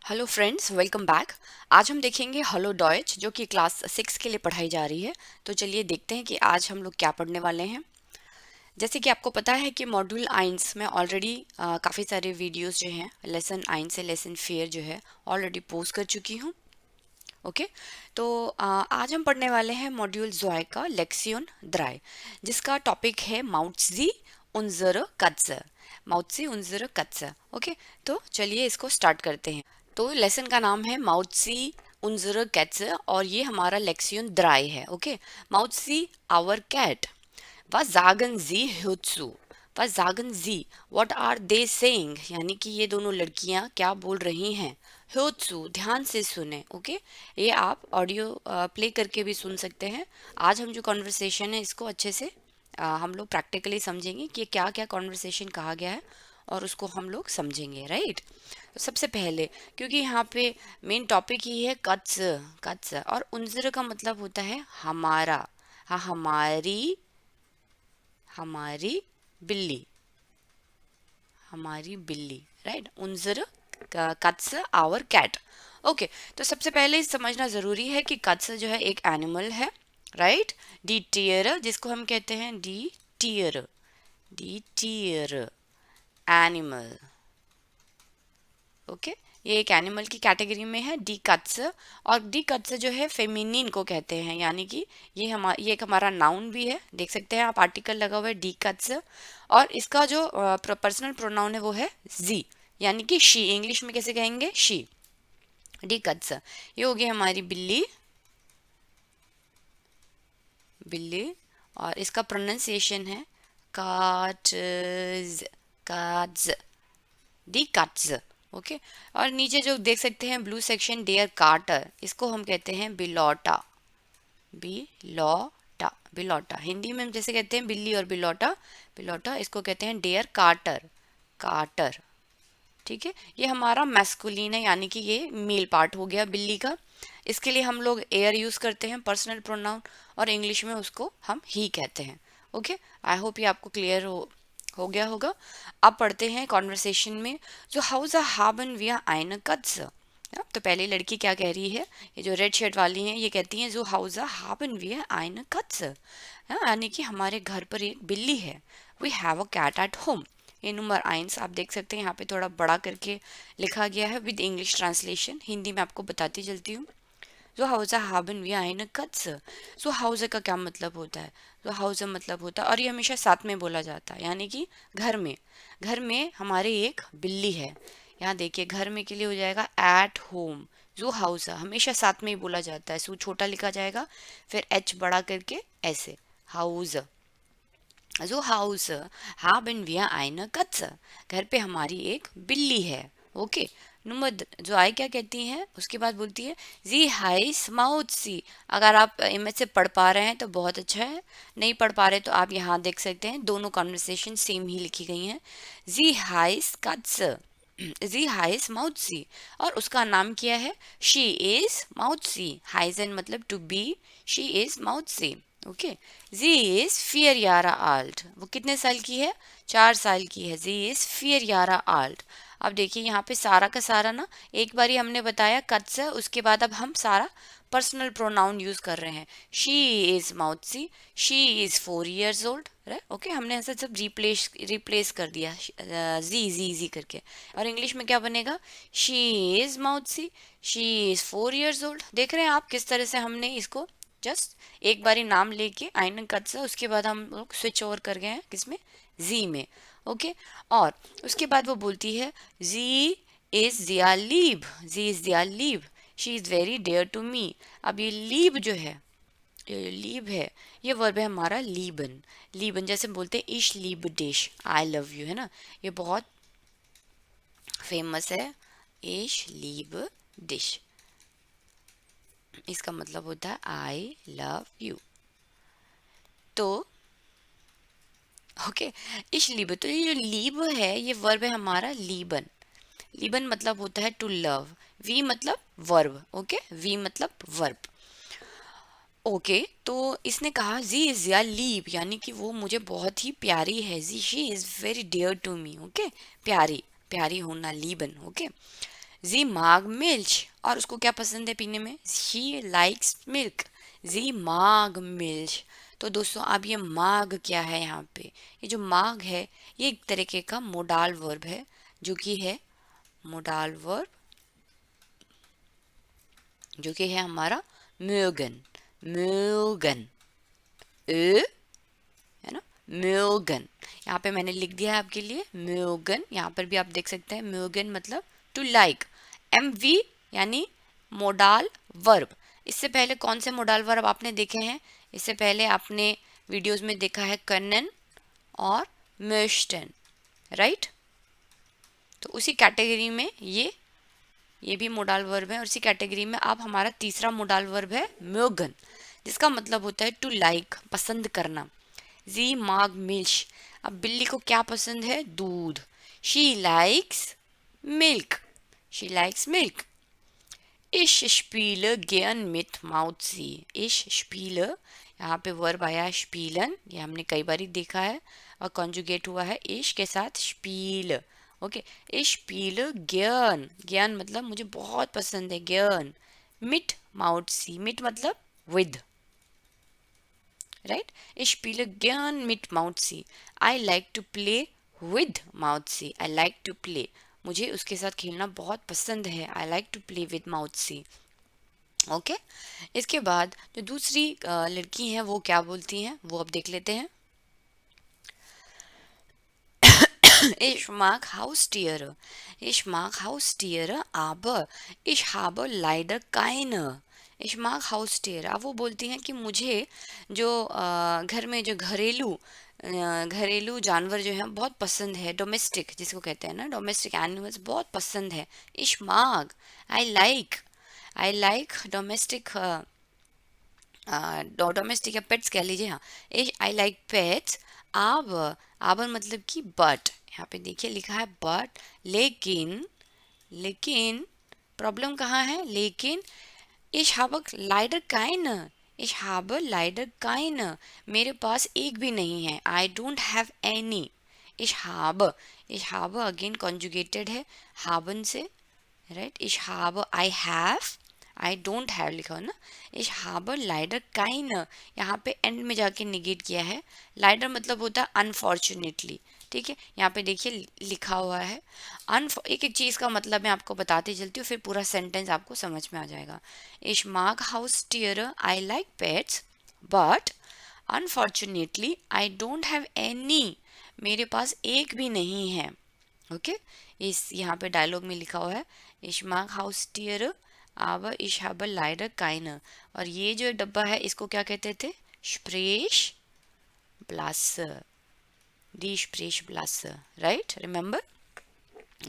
Hello friends, welcome back. आज हम देखेंगे हेलो डॉयच जो कि क्लास 6 के लिए पढ़ाई जा रही है। तो चलिए देखते हैं कि आज हम लोग क्या पढ़ने वाले हैं। जैसे कि आपको पता है कि मॉड्यूल आइंस में ऑलरेडी काफ़ी सारे वीडियोस जो हैं लेसन आइन से लेसन फेयर जो है ऑलरेडी पोस्ट कर चुकी हूँ। ओके। तो आज हम पढ़ने वाले हैं मॉड्यूल जोय का लेक्सियन ड्राई, जिसका टॉपिक है माउत्जी उनजर कत्स। माउत्जी उनजर कत्स। ओके। तो चलिए इसको स्टार्ट करते हैं। तो लेसन का नाम है माउत्सी उनजर कैट्स और ये हमारा लेक्सियन ड्राई है। Okay. Mautzi our cat, was sagen sie hierzu? Was sagen sie? What are they saying? यानी कि ये दोनों लड़कियां क्या बोल रही हैं। hierzu ध्यान से सुने। ओके। ये आप ऑडियो प्ले करके भी सुन सकते हैं। आज हम जो कॉन्वर्सेशन है इसको अच्छे से हम लोग प्रैक्टिकली समझेंगे कि क्या क्या कॉन्वर्सेशन कहा गया है और उसको हम लोग समझेंगे। राइट। तो सबसे पहले, क्योंकि यहाँ पे मेन टॉपिक ही है कत्स। कत्स और उनजर का मतलब होता है हमारा। हाँ, हमारी, हमारी बिल्ली, हमारी बिल्ली। राइट। उनजर कत्स आवर कैट। ओके। तो सबसे पहले समझना जरूरी है कि कत्स जो है एक एनिमल है। राइट। डी टीयर जिसको हम कहते हैं डी टीयर, डी टीयर एनिमल। ओके। ये एक एनिमल की कैटेगरी में है डी कट्स। और डी कट्स जो है फेमिनिन को कहते हैं, यानी कि ये एक हमारा नाउन भी है। देख सकते हैं आप, आर्टिकल लगा हुआ है डी कट्स। और इसका जो पर्सनल प्रोनाउन है वो है जी, यानी कि शी। इंग्लिश में कैसे कहेंगे? शी। D cuts. ये हो गई हमारी बिल्ली, बिल्ली। और इसका प्रोनाउंसिएशन है काट्स, काट्स, दी कट्स। ओके। और नीचे जो देख सकते हैं ब्लू सेक्शन, डेयर कार्टर, इसको हम कहते हैं बिलौटा, बिलौटा, बिलौटा। हिंदी में हम जैसे कहते हैं बिल्ली और बिलौटा, बिलौटा, इसको कहते हैं डेयर कार्टर, कार्टर। ठीक है। ये हमारा मैस्कुलिन है, यानी कि ये मेल पार्ट हो गया बिल्ली का। इसके लिए हम लोग एयर यूज करते हैं पर्सनल प्रोनाउन, और इंग्लिश में उसको हम ही कहते हैं। ओके। आई होप ये आपको क्लियर हो गया होगा। अब पढ़ते हैं कॉन्वर्सेशन में। जो house haben wir eine Katze? तो पहली लड़की क्या कह रही है? ये जो रेड शर्ट वाली हैं ये कहती हैं जो house haben wir eine Katze? यानी कि हमारे घर पर एक बिल्ली है। We have a cat at home. ये नंबर आइंस आप देख सकते हैं, यहाँ पे थोड़ा बड़ा करके लिखा गया है विद इंग्लिश ट्रांसलेशन। हिंदी में आपको बताती चलती हूँ। जो हाउज़ा haben wir eine Katze? जो हाउज़ा का क्या मतलब होता है? जो हाउज़ा मतलब होता है, और ये हमेशा साथ में बोला जाता है, यानी कि घर में, घर में हमारे एक बिल्ली है। यहाँ देखिए, घर में के लिए हो जाएगा एट होम। जो हाउज़ा हमेशा साथ में ही बोला जाता है। सू छोटा लिखा जाएगा, फिर एच बड़ा करके ऐसे, हाउज़। जो house haben wir eine Katze? घर पे हमारी एक बिल्ली है। ओके। जो आई क्या कहती हैं, उसके बाद बोलती है जी हाइस माउसी। अगर आप इनमें से पढ़ पा रहे हैं तो बहुत अच्छा है, नहीं पढ़ पा रहे तो आप यहाँ देख सकते हैं दोनों कॉन्वर्सेशन सेम ही लिखी गई हैं। जी हाइस कत्स, जी हाइस माउसी। और उसका नाम क्या है? She is Mausi. हाइजन मतलब to be, she is Mausi. Okay. जी इज 4 Jahre alt। वो कितने साल की है? 4 साल की है। जी इज 4 Jahre alt। अब देखिए यहाँ पे सारा का सारा ना, एक बारी हमने बताया कत्स, उसके बाद अब हम सारा पर्सनल प्रोनाउन यूज कर रहे हैं। She is Mausi, she is 4 years old। Okay. हमने ऐसा सब रिप्लेस कर दिया जी करके। और इंग्लिश में क्या बनेगा? She is Mausi, she is 4 years old। देख रहे हैं आप किस तरह से हमने इसको जस्ट एक बारी नाम लेके आइन कट से, उसके बाद हम लोग स्विच ओवर कर गए हैं किसमें? जी में। ओके। और उसके बाद वो बोलती है जी इज दिया लीब, जी इज दिया लीब, she is very dear to me. अब ये लीब जो है, ये लीब है, ये वर्ब है हमारा लीबन। लीबन जैसे बोलते हैं इश leap dish, I love you, है ना? ये बहुत फेमस है, इश लीब डिश। इसका मतलब होता है आई लव यू। तो ओके। इस लीब, तो ये जो लीब है ये वर्ब है हमारा लीबन। लीबन मतलब होता है टू लव। वी मतलब वर्ब। ओके। वी मतलब वर्ब। ओके। तो इसने कहा जी इज या लीब, यानी कि वो मुझे बहुत ही प्यारी है। जी she is very dear to me. Okay. प्यारी, प्यारी होना, लीबन। ओके। जी माग मिल्च, और उसको क्या पसंद है पीने में, शी लाइक्स मिल्क, जी माग मिल्च। तो दोस्तों अब ये माग क्या है यहाँ पे, ये जो माग है ये एक तरीके का मोडाल वर्ब है, जो कि है मोडाल वर्ब, जो कि है हमारा म्योगन, म्योगन, है ना, म्योगन। यहाँ पे मैंने लिख दिया है आपके लिए म्योगन, यहाँ पर भी आप देख सकते हैं म्योगन मतलब टू लाइक, एम वी यानी मोडाल वर्ब। इससे पहले कौन से मोडाल वर्ब आपने देखे हैं, इससे पहले आपने वीडियोस में देखा है कनन और möchten, राइट। तो उसी कैटेगरी में ये भी मोडाल वर्ब है, और इसी कैटेगरी में अब हमारा तीसरा मोडाल वर्ब है म्योगन, जिसका मतलब होता है टू लाइक, पसंद करना। जी माग मिल्क, अब बिल्ली को क्या पसंद है, दूध, she likes milk, she likes milk. Ich spiele gern mit Mauzi, ich spiele, यहाँ पे वर्ब आया स्पीलन, ये हमने कई बार देखा है, और कॉन्जुगेट हुआ है इश के साथ spill, okay. ich spiele gern, gern मतलब मुझे बहुत पसंद है, gern, mit Mauzi, mit मतलब with, right? Ich spiele gern mit Mauzi. I like to play with Mauzi. I like to play. मुझे उसके साथ खेलना बहुत पसंद है. I like to play with Mauzi. Okay okay? इसके बाद जो दूसरी लड़की हैं वो क्या बोलती हैं वो अब देख लेते हैं. Ich mag Haustiere. Ich mag Haustiere, aber ich habe leider keine. Ich mag Haustiere. अब वो बोलती हैं कि मुझे जो घर में जो घरेलू जानवर जो हैं बहुत पसंद है, डोमेस्टिक जिसको कहते हैं ना, डोमेस्टिक एनिमल्स बहुत पसंद है. Ich mag, I like domestic, domestic या पेट्स कह लीजिए, हाँ. आई लाइक पेट्स, आबर, आबर मतलब कि बट, यहाँ पे देखिए लिखा है बट, लेकिन, लेकिन प्रॉब्लम कहाँ है, लेकिन ich habe leider keine, ich habe leider keine, मेरे पास एक भी नहीं है, I don't have any. ich habe again conjugated है haben से, right. ich habe, I have, I don't have लिखा हो ना. ich habe leider keine, यहाँ पे एंड में जाके निगेट किया है. लाइडर मतलब होता है अनफॉर्चुनेटली, ठीक है. यहाँ पे देखिए लिखा हुआ है एक एक चीज़ का मतलब मैं आपको बताती चलती हूँ, फिर पूरा सेंटेंस आपको समझ में आ जाएगा. ich mag Haustiere, I like pets, but unfortunately I don't have any, मेरे पास एक भी नहीं है, ओके. इस यहाँ पे डायलॉग में लिखा हुआ है ich mag Haustiere, aber ich habe leider keine. और ये जो डब्बा है इसको क्या कहते थे, Sprechblasse, दी Sprechblasse, राइट, रिमेंबर.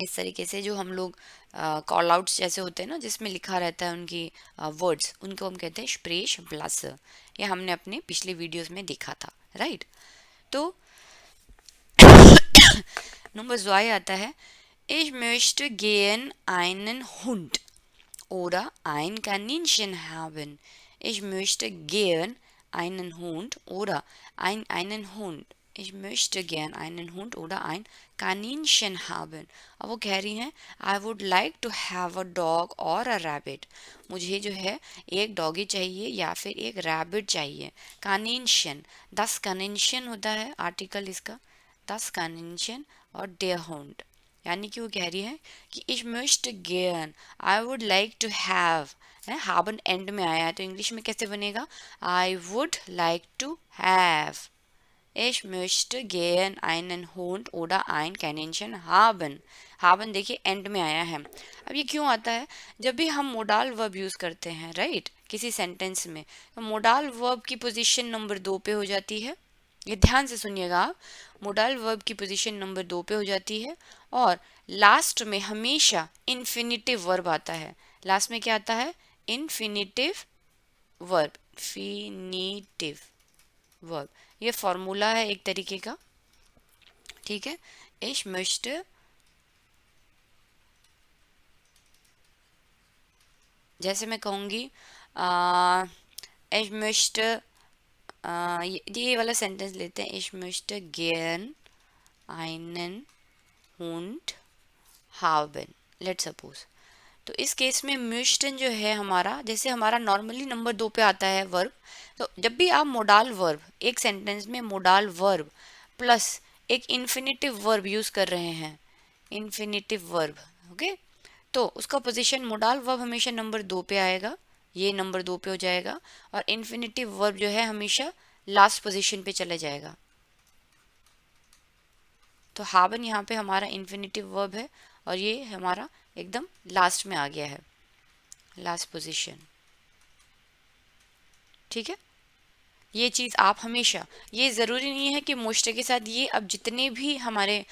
इस तरीके से जो हम लोग कॉल आउट्स जैसे होते हैं ना, जिसमें लिखा रहता है उनकी वर्ड्स, उनको हम कहते हैं Sprechblasse. ये हमने अपने पिछले वीडियोस में देखा था, राइट. तो नंबर 2 आता है Ich möchte gern einen Hund oder ein Kaninchen haben. Ich möchte gern einen Hund oder einen Hund. Ich möchte gern einen Hund oder ein Kaninchen haben. अब वो कह रही हैं I would like to have a dog or a rabbit. मुझे जो है एक doggy चाहिए या फिर एक रैबिट चाहिए. Kaninchen, das Kaninchen होता है आर्टिकल इसका, das Kaninchen और der Hund. यानी कि वो कह रही है कि ich möchte gern, I would like to have, है haben एंड में आया है तो इंग्लिश में कैसे बनेगा, I would like to have. Ich möchte gern einen Hund oder ein Kaninchen haben. haben देखिए एंड में आया है. अब ये क्यों आता है, जब भी हम मोडाल वर्ब यूज़ करते हैं, राइट, किसी सेंटेंस में, तो मोडाल वर्ब की पोजीशन नंबर 2 पे हो जाती है. ये ध्यान से सुनिएगा आप, मोडाल वर्ब की पोजीशन नंबर 2 पे हो जाती है, और लास्ट में हमेशा इन्फिनिटिव वर्ब आता है. लास्ट में क्या आता है, इन्फिनिटिव वर्ब, फिनिटिव वर्ब. ये फॉर्मूला है एक तरीके का, ठीक है. ich möchte, जैसे मैं कहूँगी ich möchte, ये वाला सेंटेंस लेते हैं, ich möchte gern einen Hund haben. Let's suppose तो इस केस में म्यूस्टन जो है हमारा, जैसे हमारा नॉर्मली नंबर 2 पे आता है वर्ब, तो जब भी आप मोडाल वर्ब, एक सेंटेंस में मोडाल वर्ब प्लस एक इन्फिनेटिव वर्ब यूज कर रहे हैं, इन्फिनेटिव वर्ब, ओके, तो उसका पोजीशन मोडाल वर्ब हमेशा नंबर 2 पे आएगा, ये नंबर 2 पे हो जाएगा, और इन्फिनेटिव वर्ब जो है हमेशा लास्ट पोजीशन पे चला जाएगा। तो हावन यहाँ पे हमारा इन्फिनेटिव वर्ब है और ये हमारा एकदम लास्ट में आ गया है, लास्ट पोजीशन। ठीक है, ये चीज़ आप हमेशा, ये ज़रूरी नहीं है कि मोस्ट के साथ, ये अब जितने भी हमारे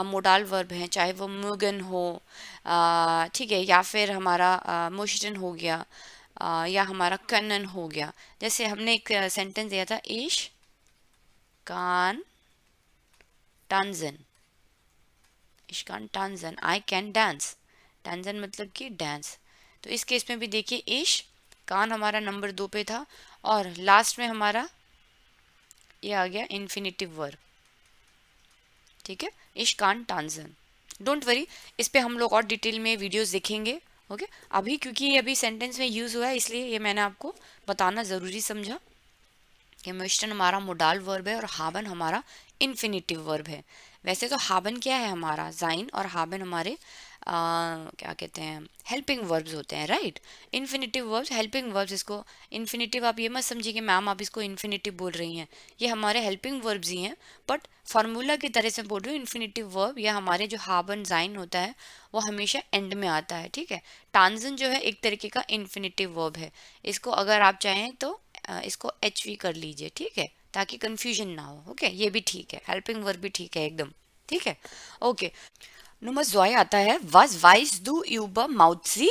मोडाल वर्ब हैं, चाहे वो मुगन हो, ठीक है, या फिर हमारा मोस्टन हो गया, या हमारा कनन हो गया। जैसे हमने एक सेंटेंस दिया था, ईश कान टांजन, इश्कान टांजन, आई कैन डांस, टांजन मतलब कि डांस। तो इस केस में भी देखिए, इश कान हमारा नंबर 2 पे था और लास्ट में हमारा ये आ गया इन्फिनेटिव वर्ब। ठीक है, इश कान टांजन। डोंट वरी, इस पे हम लोग और डिटेल में वीडियोस देखेंगे। ओके, अभी क्योंकि ये अभी सेंटेंस में यूज हुआ है इसलिए ये मैंने आपको बताना ज़रूरी समझा कि म्यूस्टन हमारा मोडाल वर्ब है और हाबन हमारा इन्फिनेटिव वर्ब है। वैसे तो हाबन क्या है हमारा, जाइन, और हाबन हमारे क्या कहते हैं, हेल्पिंग वर्ब्स होते हैं, right. Infinitive verbs, helping verbs, इसको इन्फिनेटिव आप ये मत समझिए कि मैम आप इसको इन्फिनेटिव बोल रही हैं, ये हमारे हेल्पिंग वर्ब्स ही हैं, बट फार्मूला की तरह से बोल रही हूँ। इन्फिनेटिव वर्ब या हमारे जो हाबन जाइन होता है वो हमेशा एंड में आता है। ठीक है, टांजन जो है एक तरीके का इन्फिनेटिव वर्ब है, इसको अगर आप चाहें तो इसको एच वी कर लीजिए, ठीक है, ताकि कंफ्यूजन ना हो। ओके, ये भी ठीक है, हेल्पिंग वर्ब भी ठीक है एकदम, ठीक है। ओके, Nummer 2 आता है, was weißt du über Mauzi?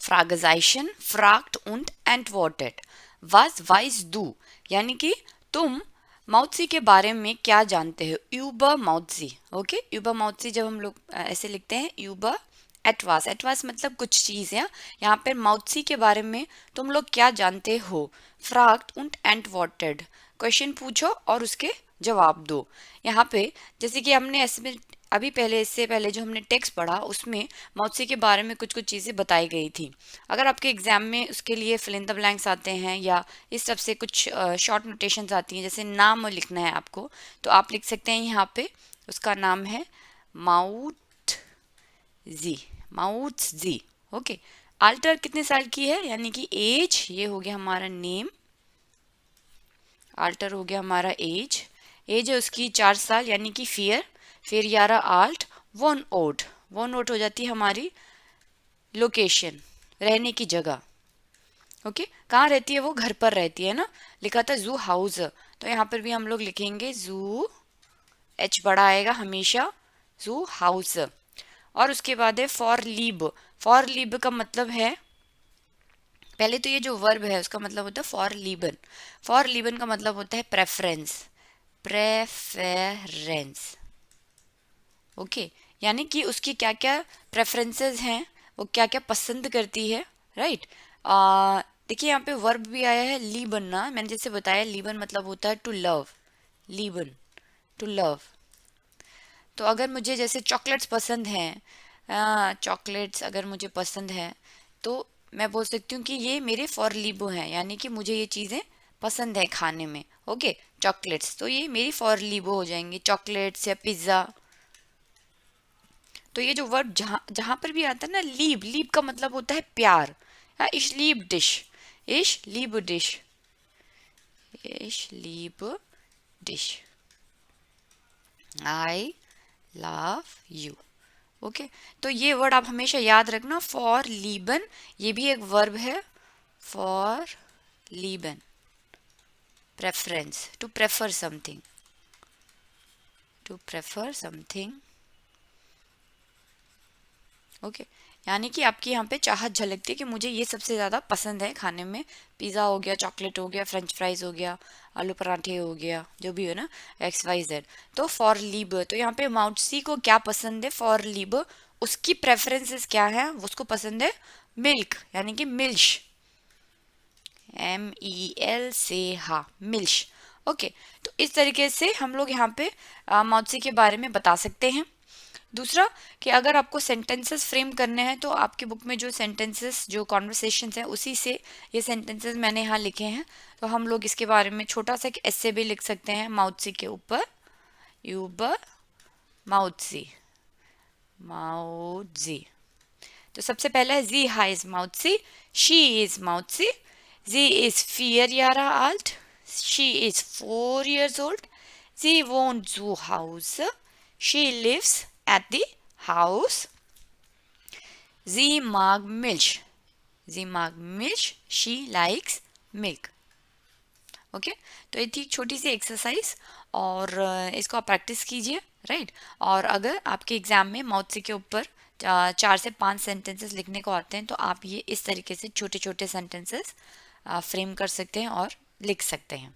Fragezeichen, fragt und antwortet. Was weißt du? यानी कि तुम माउत्सी के बारे में क्या जानते हो? über Mauzi, okay, über Mauzi जब हम लोग ऐसे लिखते हैं, über etwas, etwas मतलब कुछ चीज़ है। यहाँ पर माउत्सी के बारे में तुम लोग क्या जानते हो? fragt und antwortet, क्वेश्चन पूछो और उसके जवाब दो। यहाँ पे जैसे कि हमने ऐसे अभी पहले, इससे पहले जो हमने टेक्स्ट पढ़ा उसमें माउत्सी के बारे में कुछ कुछ चीज़ें बताई गई थी। अगर आपके एग्जाम में उसके लिए फिल इन द ब्लैंक्स आते हैं या इस सब से कुछ शॉर्ट नोटेशंस आती हैं, जैसे नाम लिखना है आपको, तो आप लिख सकते हैं यहाँ पे, उसका नाम है माउट जी, माउट जी, ओके। आल्टर कितने साल की है, यानी कि एज, ये हो गया हमारा नेम, आल्टर हो गया हमारा एज, एज है उसकी 4 साल, यानी कि फियर, फिर 11 आल्ट, वन ओट, वन ओट हो जाती है हमारी लोकेशन, रहने की जगह। ओके, कहाँ रहती है वो, घर पर रहती है ना, लिखा था जू हाउस, तो यहाँ पर भी हम लोग लिखेंगे जू, एच बड़ा आएगा हमेशा, जू हाउस। और उसके बाद है फॉर लीब, फॉर लीब का मतलब है, पहले तो ये जो वर्ब है उसका मतलब होता है फॉर लीबन, फॉर लीबन का मतलब होता है प्रेफरेंस, प्रेफरेंस, ओके, यानी कि उसकी क्या क्या प्रेफरेंसेस हैं, वो क्या क्या पसंद करती है, राइट। देखिए यहाँ पे वर्ब भी आया है लीबन ना, मैंने जैसे बताया लीबन मतलब होता है टू लव, लीबन टू लव। तो अगर मुझे जैसे चॉकलेट्स पसंद हैं, चॉकलेट्स अगर मुझे पसंद है तो मैं बोल सकती हूँ कि ये मेरे फॉर लीबो हैं, यानी कि मुझे ये चीज़ें पसंद है खाने में, ओके, चॉकलेट्स, तो ये मेरी फॉर लीबो हो जाएंगी, चॉकलेट्स या पिज़्ज़ा। तो ये जो वर्ब जहाँ जहाँ पर भी आता है ना, लीब, लीब का मतलब होता है प्यार, या इश लीब डिश, इश लीब डिश, इश leap dish, I love you, okay. तो ये वर्ड आप हमेशा याद रखना, फॉर लीबन, ये भी एक वर्ब है, फॉर लीबन, preference, to prefer something, to prefer something, okay, यानी कि आपकी यहाँ पे चाहत झलकती है कि मुझे ये सबसे ज़्यादा पसंद है खाने में, पिज़्ज़ा हो गया, चॉकलेट हो गया, फ्रेंच फ्राइज हो गया, आलू पराठे हो गया, जो भी हो ना, एक्स वाई जेड। तो फॉर लीब, तो यहाँ पे माउटसी को क्या पसंद है, फॉर लीब, उसकी प्रेफरेंसेस क्या है, उसको पसंद है मिल्क, यानी कि मिल्श, MEL से हा, मिल्श, ओके। तो इस तरीके से हम लोग यहाँ पे माउटसी के बारे में बता सकते हैं। दूसरा कि अगर आपको सेंटेंसेस फ्रेम करने हैं तो आपकी बुक में जो सेंटेंसेस जो कॉन्वर्सेशंस हैं उसी से ये सेंटेंसेस मैंने यहाँ लिखे हैं। तो हम लोग इसके बारे में छोटा सा एक ऐसे भी लिख सकते हैं माउत्सी के ऊपर, यूबर माउत्सी, माउत्जी। तो सबसे पहला है जी हाइज माउत्सी, शी इज माउत्सी, जी इज 4 Jahre alt, she is 4 years old, sie wohnt zu Hause, she lives at the house, sie mag Milch, sie mag Milch, she likes milk। Okay तो ये थी छोटी सी एक्सरसाइज और इसको आप प्रैक्टिस कीजिए, राइट। और अगर आपके एग्जाम में माउत्सी के ऊपर 4 से 5 सेंटेंसेस लिखने को आते हैं तो आप ये इस तरीके से छोटे छोटे सेंटेंसेस फ्रेम कर सकते हैं और लिख सकते हैं।